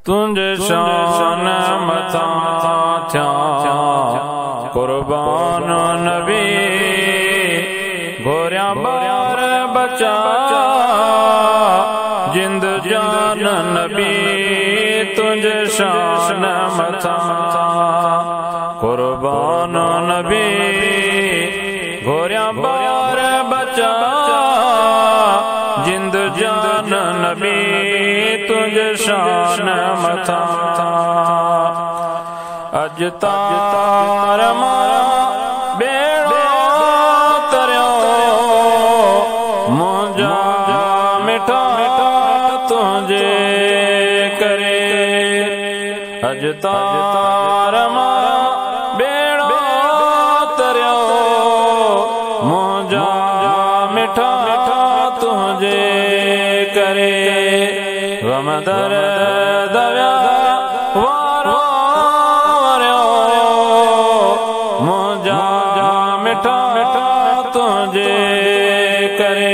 तुंहिंजे शान मथां थियां कुर्बान नबी घोरियां ॿार बचा जिंद जान नबी तुंहिंजे शान मथां कुर्बान नबी घोरियां ॿार बचा जिंद जान नबी तुंहिंजे शान मथां अज तार मारा बेड़ा तरियो मुंहिंजा मिठा तुंहिंजे करे अज तार मारा बेड़ा तरियो मुंहिंजा मिठा तुंहिंजे करे गम दर्द वारो मुंहिंजा मिठा तुंहिंजे करे